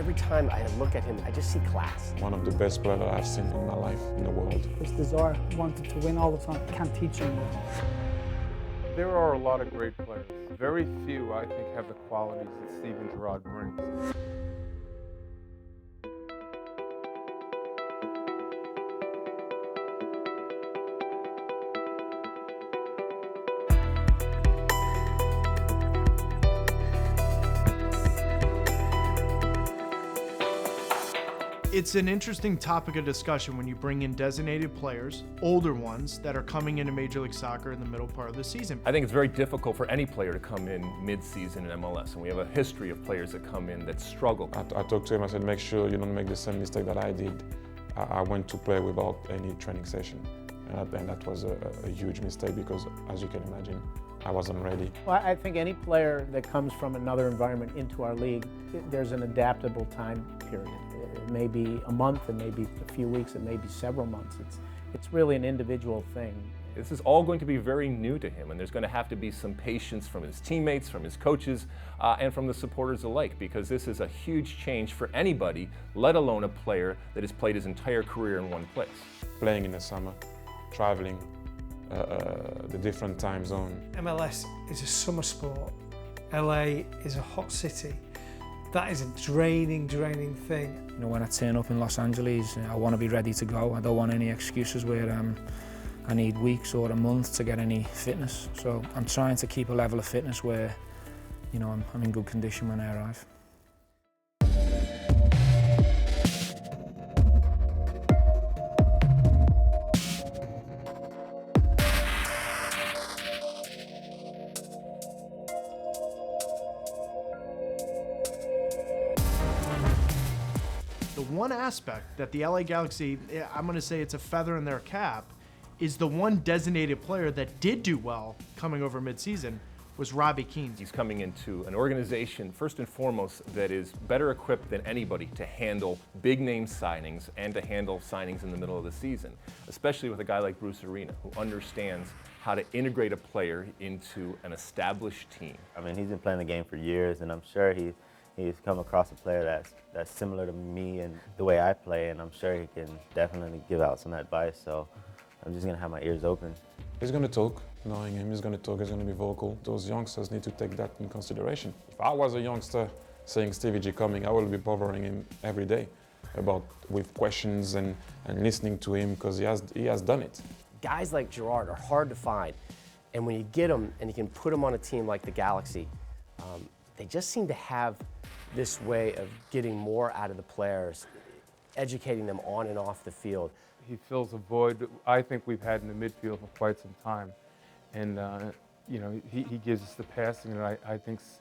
every time I look at him, I just see class. One of the best players I've seen in my life in the world. His desire, wanted to win all the time. Can't teach him. There are a lot of great players. Very few, I think, have the qualities that Steven Gerrard brings. It's an interesting topic of discussion when you bring in designated players, older ones, that are coming into Major League Soccer in the middle part of the season. I think it's very difficult for any player to come in mid-season in MLS, and we have a history of players that come in that struggle. I talked to him, I said, make sure you don't make the same mistake that I did. I went to play without any training session, and that was a huge mistake because, as you can imagine, I wasn't ready. Well, I think any player that comes from another environment into our league, there's an adaptable time period. It may be a month, it may be a few weeks, it may be several months. It's really an individual thing. This is all going to be very new to him, and there's going to have to be some patience from his teammates, from his coaches, and from the supporters alike, because this is a huge change for anybody, let alone a player that has played his entire career in one place. Playing in the summer, traveling, the different time zone. MLS is a summer sport. LA is a hot city. That is a draining thing. You know, when I turn up in Los Angeles, I want to be ready to go. I don't want any excuses where I need weeks or a month to get any fitness. So I'm trying to keep a level of fitness where, you know, I'm in good condition when I arrive. The one aspect that the LA Galaxy, I'm going to say it's a feather in their cap, is the one designated player that did do well coming over midseason was Robbie Keane. He's coming into an organization, first and foremost, that is better equipped than anybody to handle big name signings and to handle signings in the middle of the season, especially with a guy like Bruce Arena, who understands how to integrate a player into an established team. I mean, he's been playing the game for years, and I'm sure he's come across a player that's similar to me and the way I play, and I'm sure he can definitely give out some advice, so I'm just gonna have my ears open. He's gonna talk, knowing him, he's gonna talk, he's gonna be vocal. Those youngsters need to take that in consideration. If I was a youngster seeing Stevie G coming, I will be bothering him every day with questions and listening to him because he has done it. Guys like Gerrard are hard to find, and when you get them and you can put them on a team like the Galaxy, they just seem to have this way of getting more out of the players, educating them on and off the field. He fills a void I think we've had in the midfield for quite some time. And you know, he gives us the passing that I think is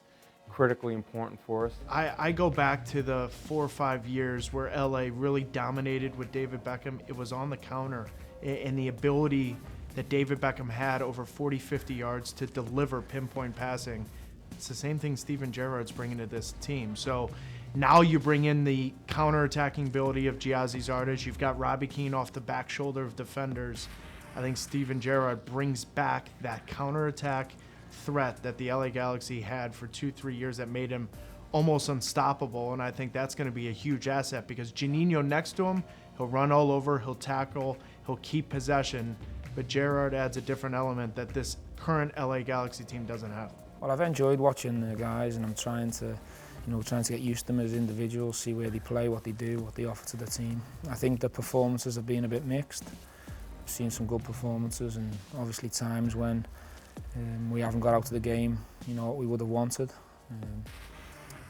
critically important for us. I go back to the 4 or 5 years where LA really dominated with David Beckham. It was on the counter, and the ability that David Beckham had over 40, 50 yards to deliver pinpoint passing. It's the same thing Steven Gerrard's bringing to this team. So now you bring in the counter-attacking ability of Giazzi Zardes. You've got Robbie Keane off the back shoulder of defenders. I think Steven Gerrard brings back that counter-attack threat that the LA Galaxy had for 2-3 years that made him almost unstoppable. And I think that's going to be a huge asset because Juninho next to him, he'll run all over, he'll tackle, he'll keep possession. But Gerrard adds a different element that this current LA Galaxy team doesn't have. Well, I've enjoyed watching the guys, and I'm trying to get used to them as individuals, see where they play, what they do, what they offer to the team. I think the performances have been a bit mixed. I've seen some good performances, and obviously times when we haven't got out of the game, you know, what we would have wanted.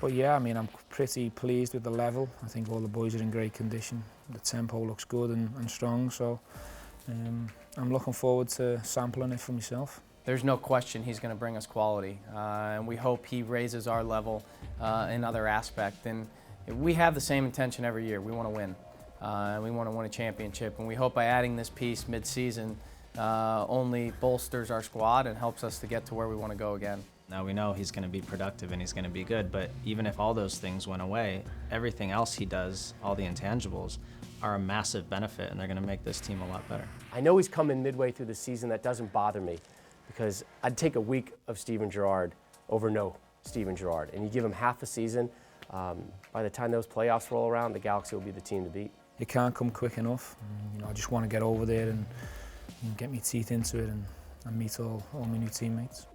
But yeah, I mean, I'm pretty pleased with the level. I think all the boys are in great condition. The tempo looks good and strong, so I'm looking forward to sampling it for myself. There's no question he's going to bring us quality, and we hope he raises our level in other aspects. And we have the same intention every year. We want to win. We want to win a championship, and we hope by adding this piece mid-season only bolsters our squad and helps us to get to where we want to go again. Now we know he's going to be productive and he's going to be good, but even if all those things went away, everything else he does, all the intangibles, are a massive benefit, and they're going to make this team a lot better. I know he's coming midway through the season. That doesn't bother me because I'd take a week of Steven Gerrard over no Steven Gerrard. And you give him half a season, by the time those playoffs roll around, the Galaxy will be the team to beat. It can't come quick enough. You know, I just want to get over there and get my teeth into it and meet all my new teammates.